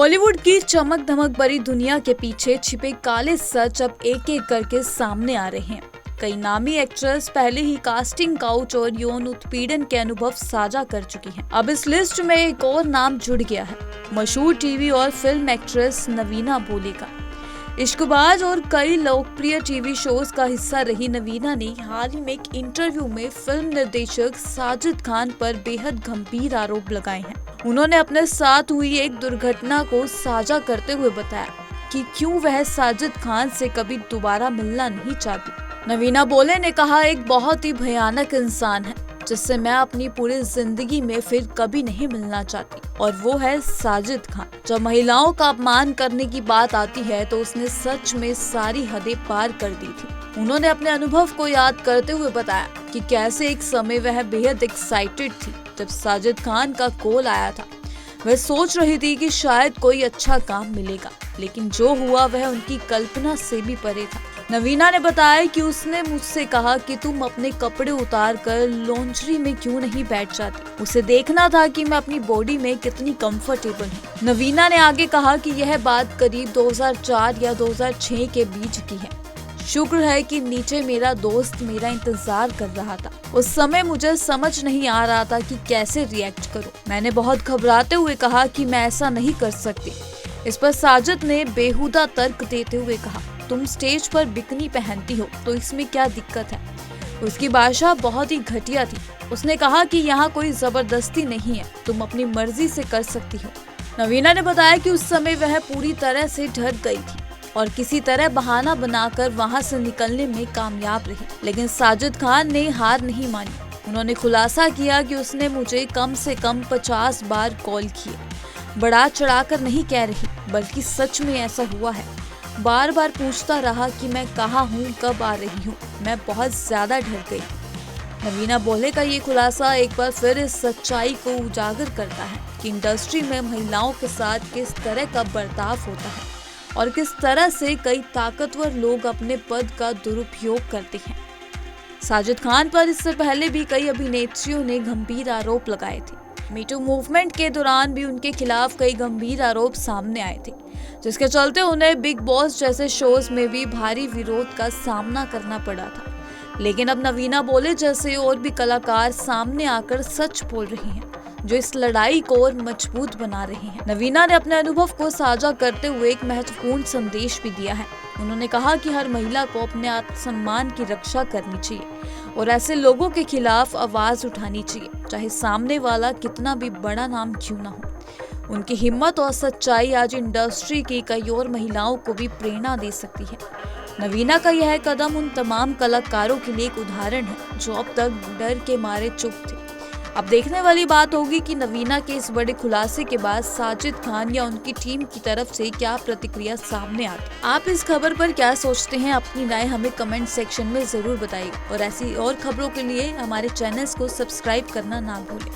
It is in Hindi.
बॉलीवुड की चमक धमक भरी दुनिया के पीछे छिपे काले सच अब एक एक करके सामने आ रहे हैं। कई नामी एक्ट्रेस पहले ही कास्टिंग काउच और यौन उत्पीड़न के अनुभव साझा कर चुकी हैं। अब इस लिस्ट में एक और नाम जुड़ गया है, मशहूर टीवी और फिल्म एक्ट्रेस नवीना बोले का। इश्कबाज और कई लोकप्रिय टीवी शोज का हिस्सा रही नवीना ने हाल ही में एक इंटरव्यू में फिल्म निर्देशक साजिद खान पर बेहद गंभीर आरोप लगाए हैं। उन्होंने अपने साथ हुई एक दुर्घटना को साझा करते हुए बताया कि क्यों वह साजिद खान से कभी दोबारा मिलना नहीं चाहती। नवीना बोले ने कहा, एक बहुत ही भयानक इंसान है जिससे मैं अपनी पूरी जिंदगी में फिर कभी नहीं मिलना चाहती, और वो है साजिद खान। जब महिलाओं का अपमान करने की बात आती है तो उसने सच में सारी हदें पार कर दी थी। उन्होंने अपने अनुभव को याद करते हुए बताया कि कैसे एक समय वह बेहद एक्साइटेड थी जब साजिद खान का कॉल आया था। वह सोच रही थी कि शायद कोई अच्छा काम मिलेगा, लेकिन जो हुआ वह उनकी कल्पना से भी परे था। नवीना ने बताया कि उसने मुझसे कहा कि तुम अपने कपड़े उतार कर लॉन्ड्री में क्यों नहीं बैठ जाती। उसे देखना था कि मैं अपनी बॉडी में कितनी कंफर्टेबल हूँ। नवीना ने आगे कहा कि यह बात करीब 2004 या 2006 के बीच की है। शुक्र है कि नीचे मेरा दोस्त मेरा इंतजार कर रहा था। उस समय मुझे समझ नहीं आ रहा था कि कैसे रिएक्ट करूं। मैंने बहुत घबराते हुए कहा कि मैं ऐसा नहीं कर सकती। इस पर साजिद ने बेहुदा तर्क देते हुए कहा, तुम स्टेज पर बिकनी पहनती हो तो इसमें क्या दिक्कत है। उसकी भाषा बहुत ही घटिया थी। उसने कहा कि यहाँ कोई जबरदस्ती नहीं है, तुम अपनी मर्जी से कर सकती हो। नवीना ने बताया कि उस समय वह पूरी तरह से डर गई थी और किसी तरह बहाना बनाकर वहां से निकलने में कामयाब रही, लेकिन साजिद खान ने हार नहीं मानी। उन्होंने खुलासा किया कि उसने मुझे कम से कम 50 बार कॉल किए। बढ़ा चढ़ाकर नहीं कह रही, बल्कि सच में ऐसा हुआ है। बार बार पूछता रहा कि मैं कहाँ हूँ, कब आ रही हूँ। मैं बहुत ज्यादा डर गई। नवीना बोले का ये खुलासा एक बार फिर इस सच्चाई को उजागर करता है कि इंडस्ट्री में महिलाओं के साथ किस तरह का बर्ताव होता है और किस तरह से कई ताकतवर लोग अपने पद का दुरुपयोग करते हैं। साजिद खान पर इससे पहले भी कई अभिनेत्रियों ने गंभीर आरोप लगाए थे। मीटू मूवमेंट के दौरान भी उनके खिलाफ कई गंभीर आरोप सामने आए थे, जिसके चलते उन्हें बिग बॉस जैसे शोज में भी भारी विरोध का सामना करना पड़ा था। लेकिन अब नवीना बोले जैसे और भी कलाकार सामने आकर सच बोल रहे हैं, जो इस लड़ाई को और मजबूत बना रहे हैं। नवीना ने अपने अनुभव को साझा करते हुए एक महत्वपूर्ण संदेश भी दिया है। उन्होंने कहा कि हर महिला को अपने आत्मसम्मान की रक्षा करनी चाहिए और ऐसे लोगों के खिलाफ आवाज उठानी चाहिए, चाहे सामने वाला कितना भी बड़ा नाम क्यों ना हो। उनकी हिम्मत और सच्चाई आज इंडस्ट्री की कई और महिलाओं को भी प्रेरणा दे सकती है। नवीना का यह कदम उन तमाम कलाकारों के लिए एक उदाहरण है जो अब तक डर के मारे चुप थे। अब देखने वाली बात होगी कि नवीना के इस बड़े खुलासे के बाद साजिद खान या उनकी टीम की तरफ से क्या प्रतिक्रिया सामने आती। आप इस खबर पर क्या सोचते हैं? अपनी राय हमें कमेंट सेक्शन में जरूर बताइए और ऐसी और खबरों के लिए हमारे चैनल्स को सब्सक्राइब करना ना भूलें।